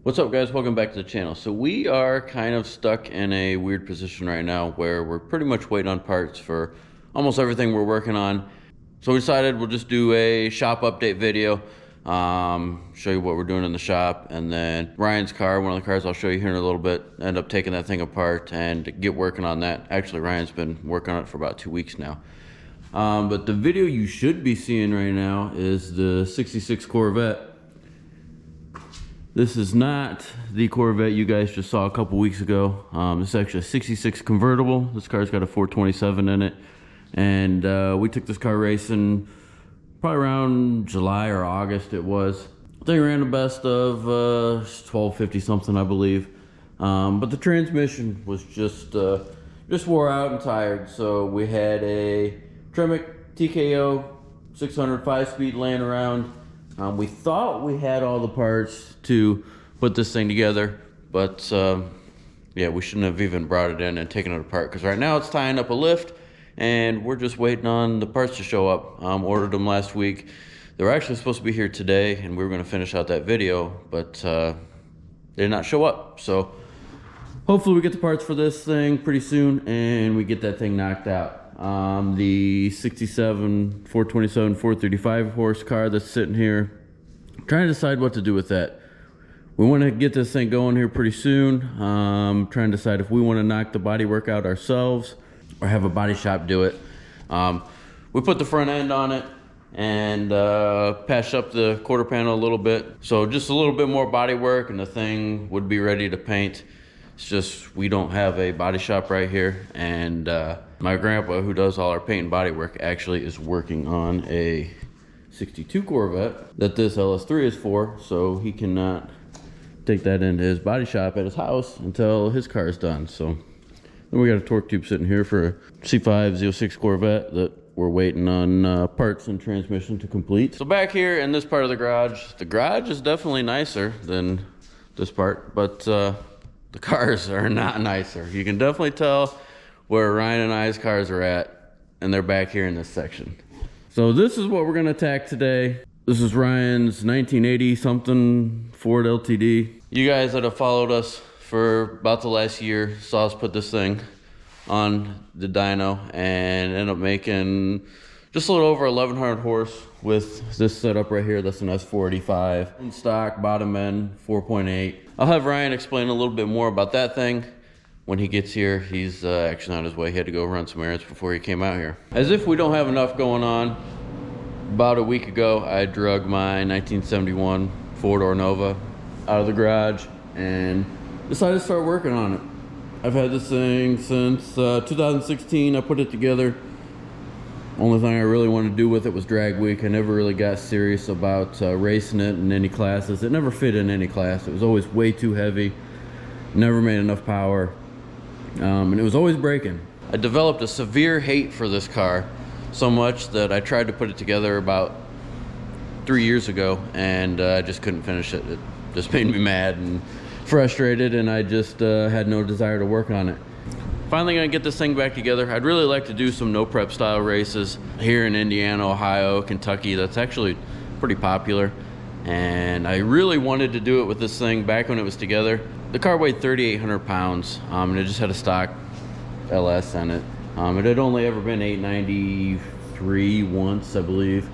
What's up, guys? Welcome back to the channel. So we are kind of stuck in a weird position right now where we're pretty much waiting on parts for almost everything we're working on. So we decided we'll just do a shop update video, show you what we're doing in the shop, and then Ryan's car, one of the cars I'll show you here in a little bit, end up taking that thing apart and get working on that. Actually, Ryan's been working on it for about 2 weeks now. But the video you should be seeing right now is the 66 Corvette. This is not the Corvette you guys just saw a couple weeks ago. This is actually a 66 convertible. This car's got a 427 in it. And we took this car racing probably around July or August it was. I think ran the best of 1250 something, I believe. But the transmission was just wore out and tired. So we had a Tic ToK 600 5-speed laying around. We thought we had all the parts to put this thing together, but yeah, we shouldn't have even brought it in and taken it apart, because right now it's tying up a lift and we're just waiting on the parts to show up. Ordered them last week. They were actually supposed to be here today and we were going to finish out that video, but they did not show up. So hopefully we get the parts for this thing pretty soon and we get that thing knocked out. The 67 427 435 horse car that's sitting here, I'm trying to decide what to do with that. We want to get this thing going here pretty soon. Trying to decide if we want to knock the bodywork out ourselves or have a body shop do it. We put the front end on it and patched up the quarter panel a little bit, so just a little bit more body work and the thing would be ready to paint. It's just we don't have a body shop right here, and my grandpa, who does all our paint and body work, actually is working on a 62 Corvette that this LS3 is for, so he cannot take that into his body shop at his house until his car is done. So then we got a torque tube sitting here for a C5 06 Corvette that we're waiting on parts and transmission to complete. So back here in this part of the garage is definitely nicer than this part, but the cars are not nicer. You can definitely tell where Ryan and I's cars are at, and they're back here in this section. So this is what we're gonna attack today. This is Ryan's 1980 something Ford LTD. You guys that have followed us for about the last year saw us put this thing on the dyno and end up making just a little over 1100 horse with this setup right here. That's an S485 in stock, bottom end 4.8. I'll have Ryan explain a little bit more about that thing when he gets here. He's actually on his way. He had to go run some errands before he came out here. As if we don't have enough going on, about a week ago I drug my 1971 four-door Nova out of the garage and decided to start working on it. I've had this thing since 2016. I put it together. Only thing I really wanted to do with it was drag week. I never really got serious about racing it in any classes. It never fit in any class. It was always way too heavy, never made enough power, and it was always breaking. I developed a severe hate for this car, so much that I tried to put it together about 3 years ago, and I just couldn't finish it. It just made me mad and frustrated, and I just had no desire to work on it. Finally gonna get this thing back together. I'd really like to do some no prep style races here in Indiana, Ohio, Kentucky. That's actually pretty popular, and I really wanted to do it with this thing back when it was together. The car weighed 3,800 pounds, and it just had a stock LS in it. It had only ever been 893 once, I believe.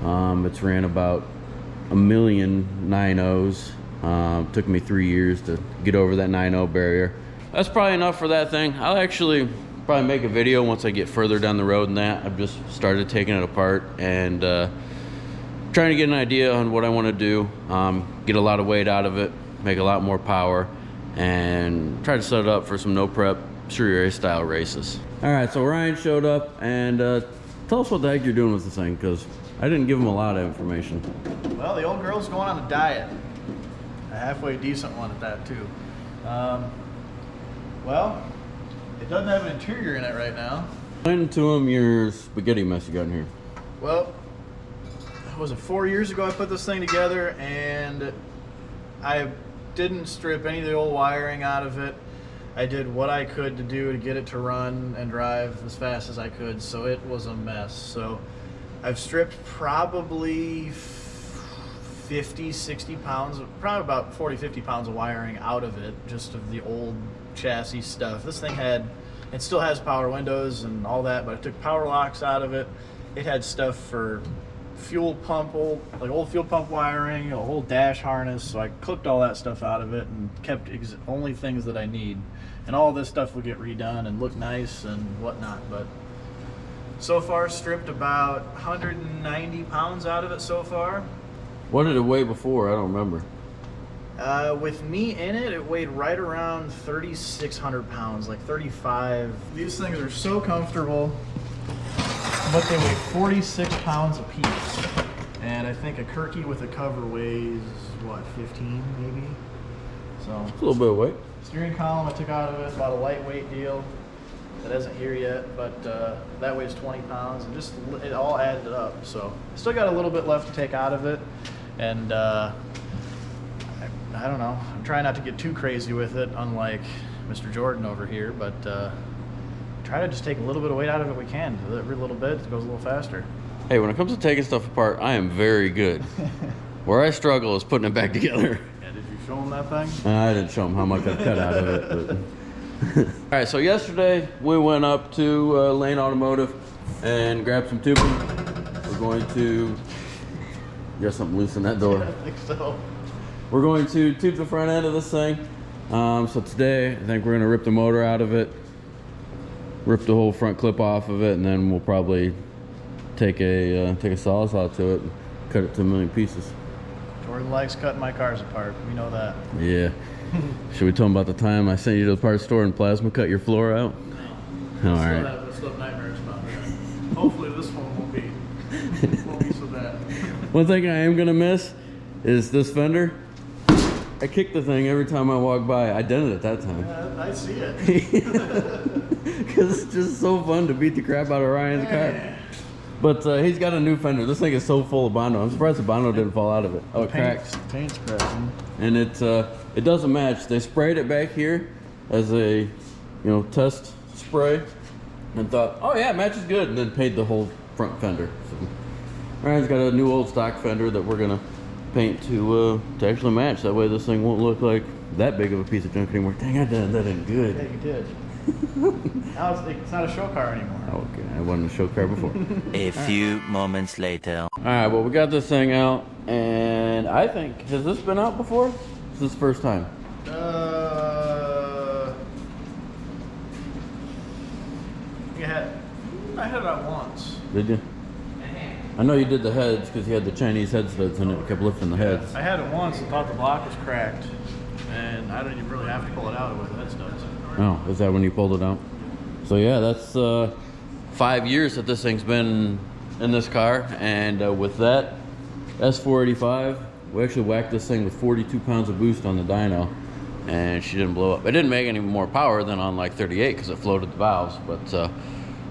It's ran about 1,000,000 9.0s. Took me 3 years to get over that 9.0 barrier. That's probably enough for that thing. I'll actually probably make a video once I get further down the road than that. I've just started taking it apart and trying to get an idea on what I want to do. Get a lot of weight out of it, make a lot more power, and try to set it up for some no prep street race style races. All right, so Ryan showed up, and tell us what the heck you're doing with this thing, because I didn't give him a lot of information. Well, the old girl's going on a diet. A halfway decent one at that, too. Well, it doesn't have an interior in it right now. Explain to him your spaghetti mess you got in here. Well, was it 4 years ago I put this thing together, and I didn't strip any of the old wiring out of it. I did what I could to get it to run and drive as fast as I could, so it was a mess. So I've stripped probably 50, 60 pounds, probably about 40, 50 pounds of wiring out of it, just of the old chassis stuff. This thing it still has power windows and all that, but I took power locks out of it. It had stuff for fuel pump, old fuel pump wiring, a whole dash harness. So I clipped all that stuff out of it and kept only things that I need. And all this stuff will get redone and look nice and whatnot. But so far, stripped about 190 pounds out of it so far. What did it weigh before? I don't remember. With me in it, it weighed right around 3,600 pounds, like 35. These things are so comfortable, but they weigh 46 pounds a piece. And I think a Kirky with a cover weighs, what, 15 maybe? So It's a little bit of weight. Steering column I took out of it, about a lightweight deal. That isn't here yet, but that weighs 20 pounds, and just it all added up. So still got a little bit left to take out of it, and I don't know. I'm trying not to get too crazy with it, unlike Mr. Jordan over here, but try to just take a little bit of weight out of it we can. Every little bit, it goes a little faster. Hey, when it comes to taking stuff apart, I am very good. Where I struggle is putting it back together. Yeah, did you show him that thing? I didn't show him how much I've cut out of it. But all right, so yesterday we went up to Lane Automotive and grabbed some tubing. We're going to, you got something loose in that door. Yeah, I think so. We're going to tube the front end of this thing. So today, I think we're gonna rip the motor out of it, rip the whole front clip off of it, and then we'll probably take a saw to it and cut it to a million pieces. Jordan likes cutting my cars apart. We know that. Yeah. Should we tell them about the time I sent you to the parts store and plasma cut your floor out? No. All right. I still have nightmares about that. Hopefully this one won't be so bad. One thing I am gonna miss is this fender. I kick the thing every time I walk by. I did it at that time. Yeah, I see it. Because it's just so fun to beat the crap out of Ryan's car. But he's got a new fender. This thing is so full of Bondo. I'm surprised the Bondo didn't fall out of it. Oh, it cracks. Paint's cracking. And it doesn't match. They sprayed it back here as a test spray and thought, oh yeah, it matches good, and then painted the whole front fender. So Ryan's got a new old stock fender that we're gonna paint to actually match. That way this thing won't look like that big of a piece of junk anymore. Dang, I did that in good. Yeah, you did. Now it's not a show car anymore. Okay, I wasn't a show car before. A few moments later. All right, well, we got this thing out, and I think, has this been out before? This is the first time. I had it out once. Did you? I know you did the heads because you had the Chinese head studs in it. You kept lifting the heads. I had it once and thought the block was cracked, and I didn't even really have to pull it out with the head studs. Oh, is that when you pulled it out? So yeah, that's 5 years that this thing's been in this car, and with that S485, we actually whacked this thing with 42 pounds of boost on the dyno, and she didn't blow up. It didn't make any more power than on like 38 because it floated the valves, but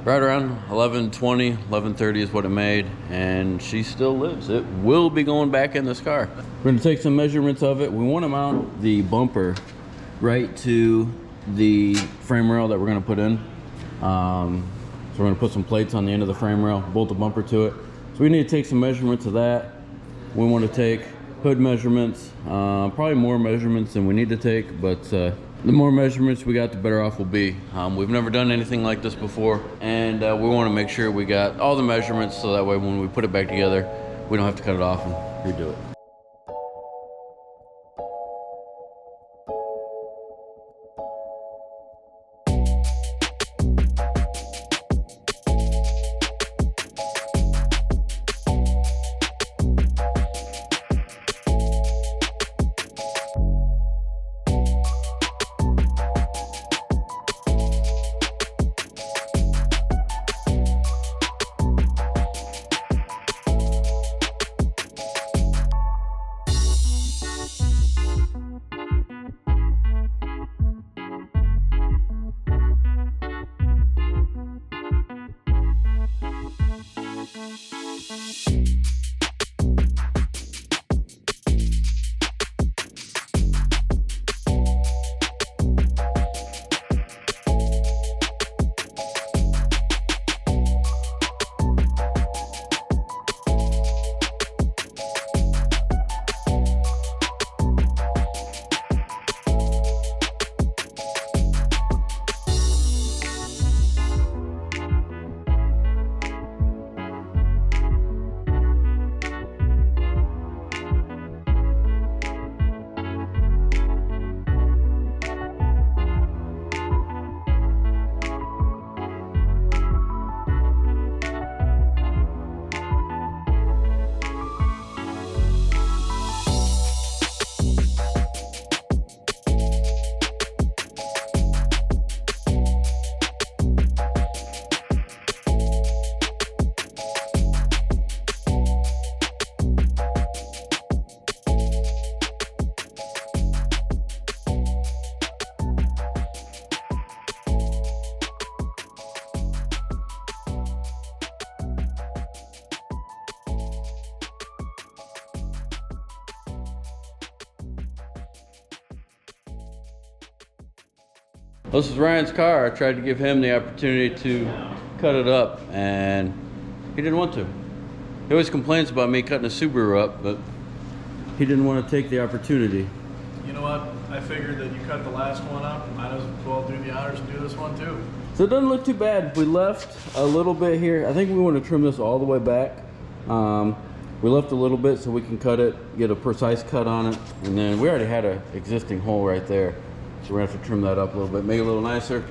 right around 1120, 1130 is what it made, and she still lives. It will be going back in this car. We're gonna take some measurements of it. We want to mount the bumper right to the frame rail that we're gonna put in. So we're gonna put some plates on the end of the frame rail, bolt the bumper to it. So we need to take some measurements of that. We want to take hood measurements, probably more measurements than we need to take, but the more measurements we got, the better off we'll be. We've never done anything like this before, and we want to make sure we got all the measurements so that way when we put it back together, we don't have to cut it off and redo it. This is Ryan's car. I tried to give him the opportunity to cut it up, and he didn't want to. He always complains about me cutting a Subaru up, but he didn't want to take the opportunity. You know what? I figured that you cut the last one up. Might as well do the honors and do this one too. So it doesn't look too bad. We left a little bit here. I think we want to trim this all the way back. We left a little bit so we can cut it, get a precise cut on it. And then we already had an existing hole right there. So we're gonna have to trim that up a little bit, make it a little nicer.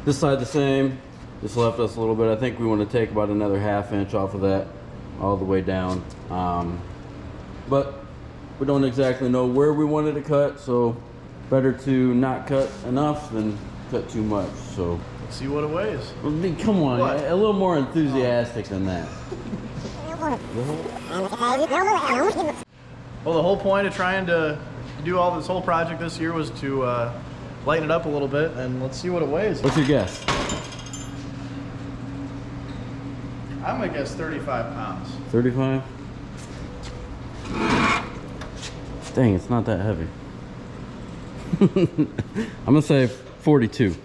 This side the same. This left us a little bit. I think we want to take about another 1/2 inch off of that all the way down. But we don't exactly know where we wanted to cut, so better to not cut enough than cut too much. So Let's see what it weighs. I mean, come on, What? a little more enthusiastic than that. Well, the whole point of trying to do all this whole project this year was to lighten it up a little bit, and let's see what it weighs. What's your guess? I'm gonna guess 35 pounds. 35? Dang, it's not that heavy. I'm gonna say 42.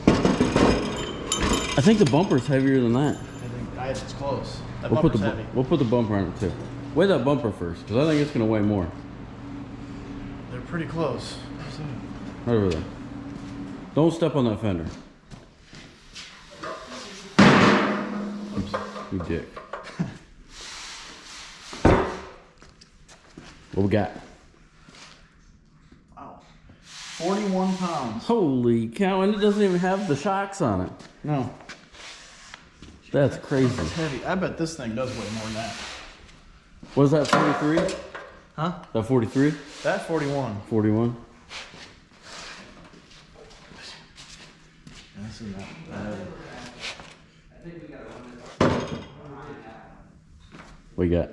I think the bumper's heavier than that. I think it's close. That bumper's heavy. We'll put the bumper on it too. Weigh that bumper first, because I think it's gonna weigh more. They're pretty close. Right over there. Don't step on that fender. Oops, you dick. What we got? Wow. 41 pounds. Holy cow, and it doesn't even have the shocks on it. No. That's crazy. It's heavy. I bet this thing does weigh more than that. What is that, 43? Huh? That 43? That 41. 41? This is not bad. What you got?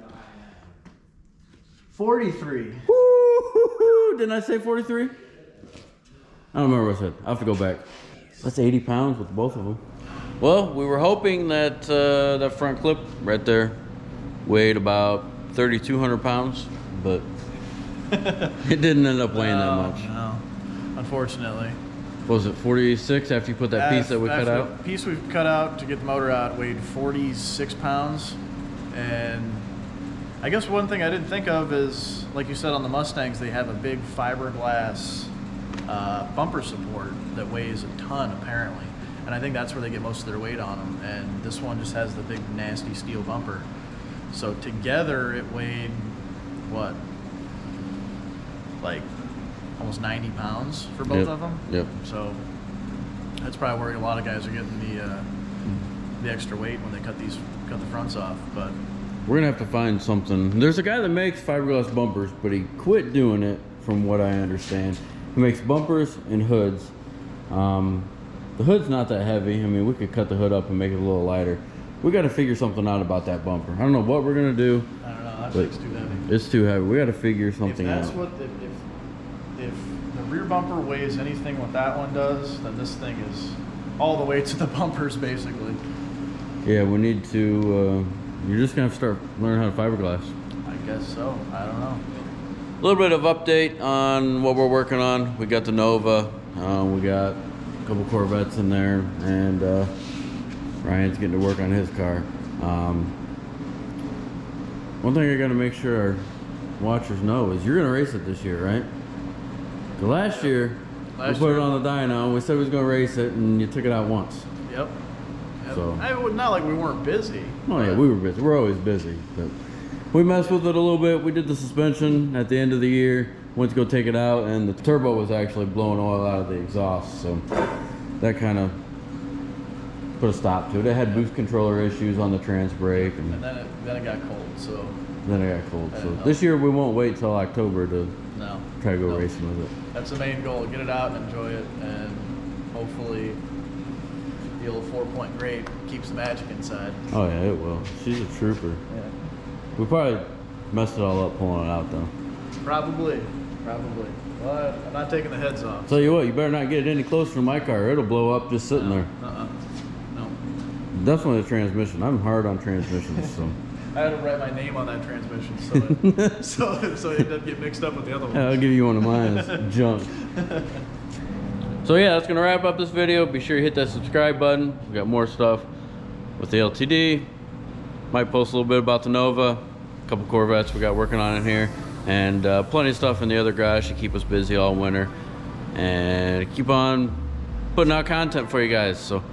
43. Woo-hoo-hoo! Didn't I say 43? I don't remember what I said. I'll have to go back. That's 80 pounds with both of them. Well, we were hoping that that front clip right there weighed about 3,200 pounds, but it didn't end up weighing that much. No, unfortunately. What was it 46 after you put that piece that we cut out? The piece we cut out to get the motor out weighed 46 pounds. And I guess one thing I didn't think of is, like you said on the Mustangs, they have a big fiberglass bumper support that weighs a ton apparently. And I think that's where they get most of their weight on them. And this one just has the big nasty steel bumper. So together it weighed, what, like almost 90 pounds for both of them? Yep. So that's probably where a lot of guys are getting the extra weight when they cut the fronts off. But we're gonna have to find something. There's a guy that makes fiberglass bumpers, but he quit doing it from what I understand. He makes bumpers and hoods. The hood's not that heavy. I mean, we could cut the hood up and make it a little lighter. We got to figure something out about that bumper. I don't know what we're gonna do. I don't know, that thing's too heavy. It's too heavy. We got to figure something out. If the rear bumper weighs anything what that one does, then this thing is all the way to the bumpers basically. Yeah, we need to. You're just gonna have to start learning how to fiberglass. I guess so. I don't know. A little bit of update on what we're working on. We got the Nova. We got a couple Corvettes in there, and Ryan's getting to work on his car. One thing I got to make sure our watchers know is you're gonna race it this year, right? 'Cause last year we put it on the dyno, and we said we was gonna race it, and you took it out once. Yep. So Not like we weren't busy. oh yeah, we were busy. We're always busy, but we messed with it a little bit. We did the suspension at the end of the year. Went to go take it out, and the turbo was actually blowing oil out of the exhaust, so that kind of put a stop to it. It had boost controller issues on the trans brake, and then it got cold. So then it got cold. So this year we won't wait till October to try to go racing with it. That's the main goal: get it out and enjoy it, and hopefully the old 4-point grade keeps the magic inside. Oh yeah, it will. She's a trooper. Yeah. We probably messed it all up pulling it out though. Probably. Well, I'm not taking the heads off. Tell you what, you better not get it any closer to my car. It'll blow up just sitting there. No. Definitely the transmission. I'm hard on transmissions, so. I had to write my name on that transmission so it doesn't get mixed up with the other ones. I'll give you one of mine. It's junk. So yeah, that's gonna wrap up this video. Be sure you hit that subscribe button. We got more stuff with the LTD. Might post a little bit about the Nova, a couple Corvettes we got working on in here, and plenty of stuff in the other garage to keep us busy all winter and keep on putting out content for you guys. So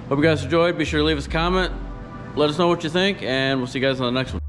hope you guys enjoyed. Be sure to leave us a comment, let us know what you think, and we'll see you guys on the next one.